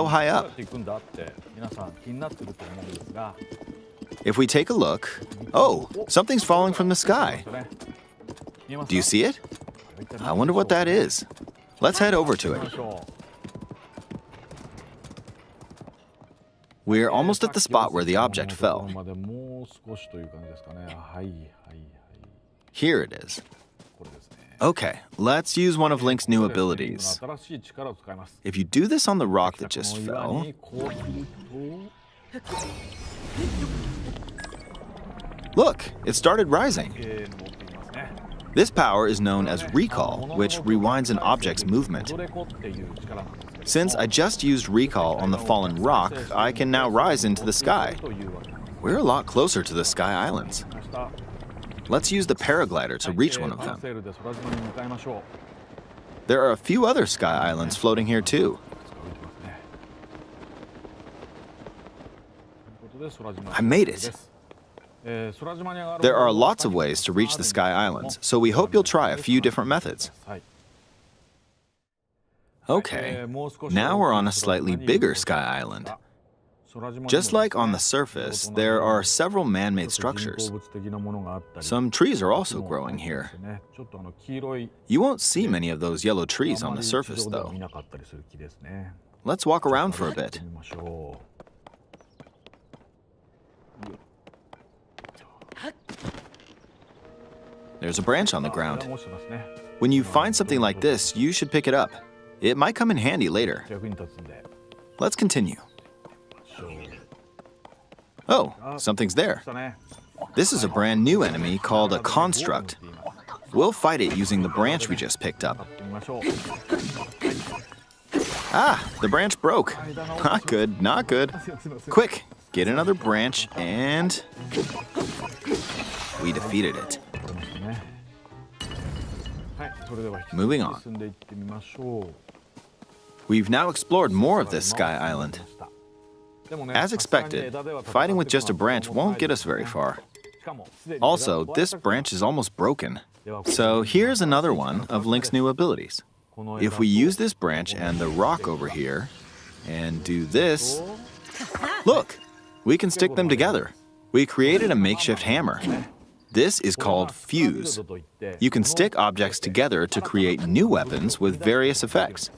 high up. If we take a look, oh, something's falling from the sky. Do you see it? I wonder what that is. Let's head over to it. We're almost at the spot where the object fell. Here it is. Okay, let's use one of Link's new abilities. If you do this on the rock that just fell... Look, it started rising. This power is known as recall, which rewinds an object's movement. Since I just used recall on the fallen rock, I can now rise into the sky. We're a lot closer to the Sky Islands. Let's use the paraglider to reach one of them. There are a few other Sky Islands floating here too. I made it. There are lots of ways to reach the Sky Islands, so we hope you'll try a few different methods. Okay, now we're on a slightly bigger Sky Island. Just like on the surface, there are several man-made structures. Some trees are also growing here. You won't see many of those yellow trees on the surface, though. Let's walk around for a bit. There's a branch on the ground. When you find something like this, you should pick it up. It might come in handy later. Let's continue. Oh, something's there. This is a brand new enemy called a construct. We'll fight it using the branch we just picked up. Ah, the branch broke. Not good, not good. Quick, get another branch and... we defeated it. Moving on. We've now explored more of this Sky Island. As expected, fighting with just a branch won't get us very far. Also, this branch is almost broken. So here's another one of Link's new abilities. If we use this branch and the rock over here, and do this, look, we can stick them together. We created a makeshift hammer. This is called fuse. You can stick objects together to create new weapons with various effects.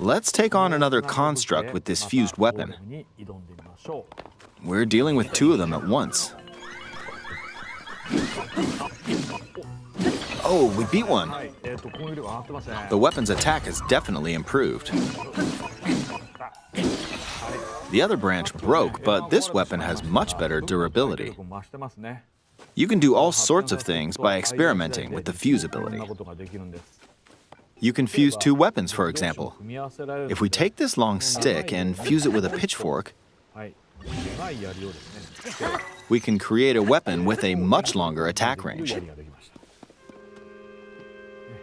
Let's take on another construct with this fused weapon. We're dealing with two of them at once. Oh, we beat one. The weapon's attack has definitely improved. The other branch broke, but this weapon has much better durability. You can do all sorts of things by experimenting with the fuse ability. You can fuse two weapons, for example. If we take this long stick and fuse it with a pitchfork, we can create a weapon with a much longer attack range.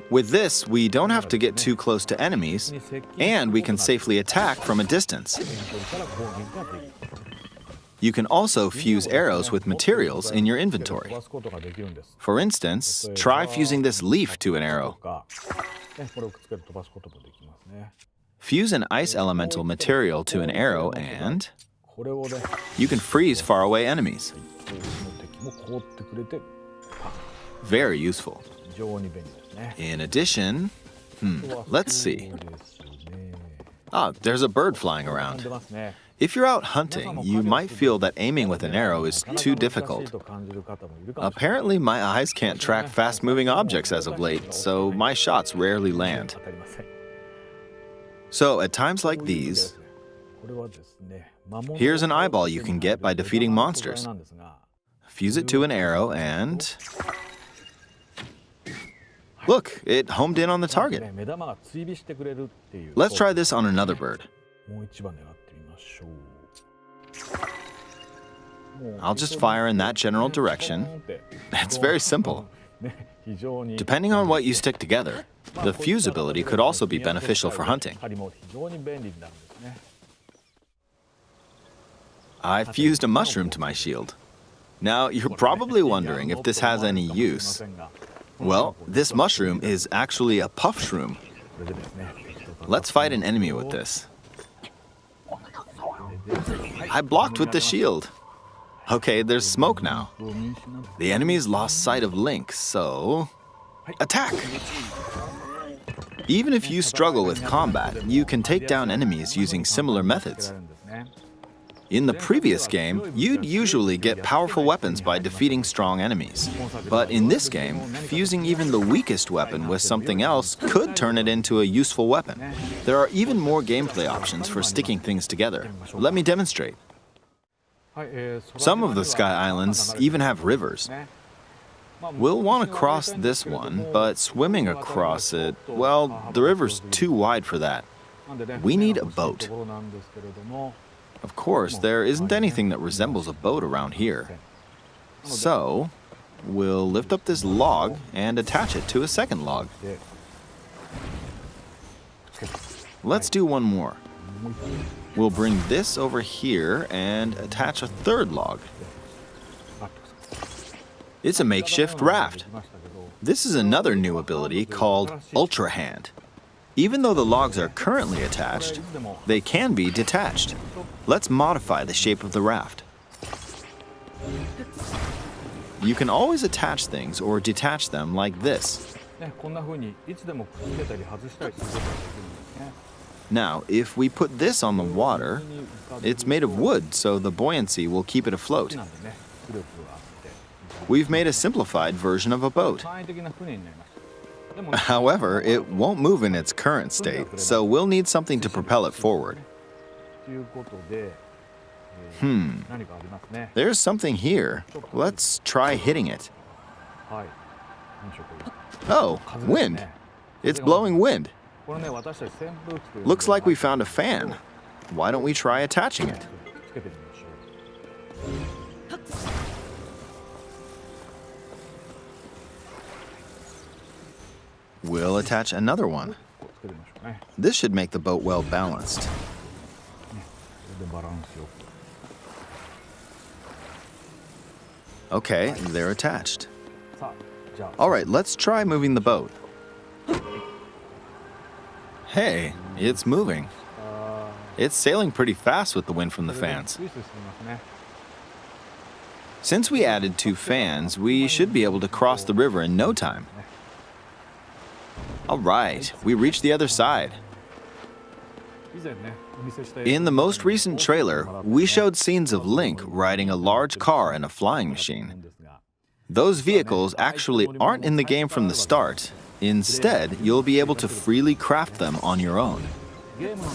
With this, we don't have to get too close to enemies, and we can safely attack from a distance. You can also fuse arrows with materials in your inventory. For instance, try fusing this leaf to an arrow. Fuse an ice elemental material to an arrow and you can freeze faraway enemies. Very useful. In addition, let's see. Ah, there's a bird flying around. If you're out hunting, you might feel that aiming with an arrow is too difficult. Apparently, my eyes can't track fast-moving objects as of late, so my shots rarely land. So, at times like these, here's an eyeball you can get by defeating monsters. Fuse it to an arrow and... look, it homed in on the target. Let's try this on another bird. I'll just fire in that general direction. It's very simple. Depending on what you stick together, the fuse ability could also be beneficial for hunting. I fused a mushroom to my shield. Now, you're probably wondering if this has any use. Well, this mushroom is actually a puff shroom. Let's fight an enemy with this. I blocked with the shield. Okay, there's smoke now. The enemy's lost sight of Link, so... attack! Even if you struggle with combat, you can take down enemies using similar methods. In the previous game, you'd usually get powerful weapons by defeating strong enemies. But in this game, fusing even the weakest weapon with something else could turn it into a useful weapon. There are even more gameplay options for sticking things together. Let me demonstrate. Some of the Sky Islands even have rivers. We'll want to cross this one, but swimming across it, well, the river's too wide for that. We need a boat. Of course, there isn't anything that resembles a boat around here. So, we'll lift up this log and attach it to a second log. Let's do one more. We'll bring this over here and attach a third log. It's a makeshift raft. This is another new ability called Ultra Hand. Even though the logs are currently attached, they can be detached. Let's modify the shape of the raft. You can always attach things or detach them like this. Now, if we put this on the water, it's made of wood, so the buoyancy will keep it afloat. We've made a simplified version of a boat. However, it won't move in its current state, so we'll need something to propel it forward. There's something here. Let's try hitting it. Oh, wind. It's blowing wind. Looks like we found a fan. Why don't we try attaching it? We'll attach another one. This should make the boat well balanced. Okay, they're attached. All right, let's try moving the boat. Hey, it's moving. It's sailing pretty fast with the wind from the fans. Since we added 2 fans, we should be able to cross the river in no time. All right, we reached the other side. In the most recent trailer, we showed scenes of Link riding a large car and a flying machine. Those vehicles actually aren't in the game from the start. Instead, you'll be able to freely craft them on your own.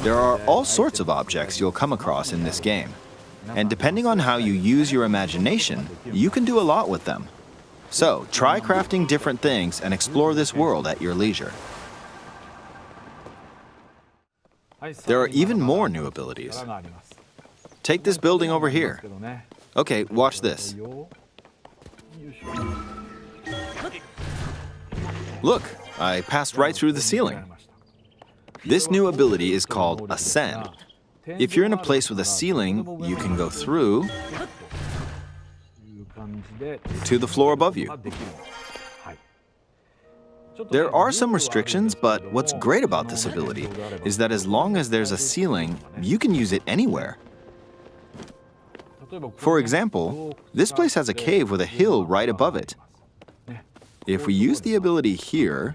There are all sorts of objects you'll come across in this game. And depending on how you use your imagination, you can do a lot with them. So, try crafting different things and explore this world at your leisure. There are even more new abilities. Take this building over here. Okay, watch this. Look, I passed right through the ceiling. This new ability is called Ascend. If you're in a place with a ceiling, you can go through to the floor above you. There are some restrictions, but what's great about this ability is that as long as there's a ceiling, you can use it anywhere. For example, this place has a cave with a hill right above it. If we use the ability here,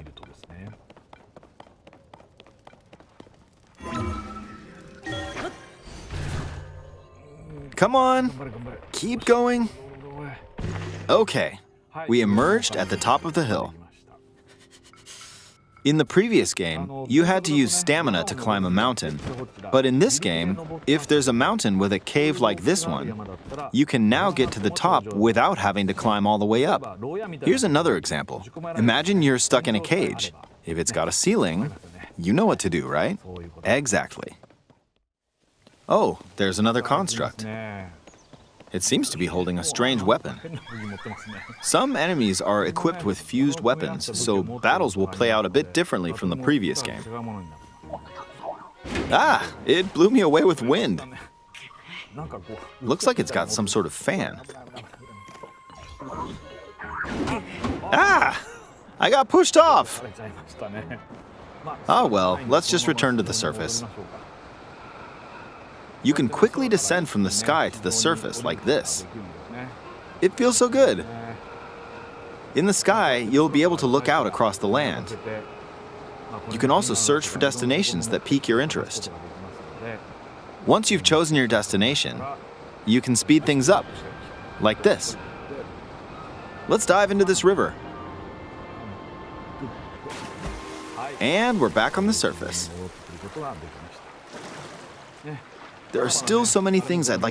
come on, keep going. Okay, we emerged at the top of the hill. In the previous game, you had to use stamina to climb a mountain. But in this game, if there's a mountain with a cave like this one, you can now get to the top without having to climb all the way up. Here's another example. Imagine you're stuck in a cage. If it's got a ceiling, you know what to do, right? Exactly. Oh, there's another construct. It seems to be holding a strange weapon. Some enemies are equipped with fused weapons, so battles will play out a bit differently from the previous game. Ah! It blew me away with wind. Looks like it's got some sort of fan. Ah! I got pushed off! Oh well, let's just return to the surface. you can quickly descend from the sky to the surface like this. It feels so good. In the sky, you'll be able to look out across the land. You can also search for destinations that pique your interest. Once you've chosen your destination, you can speed things up, like this. Let's dive into this river. And we're back on the surface. There are still so many things I'd like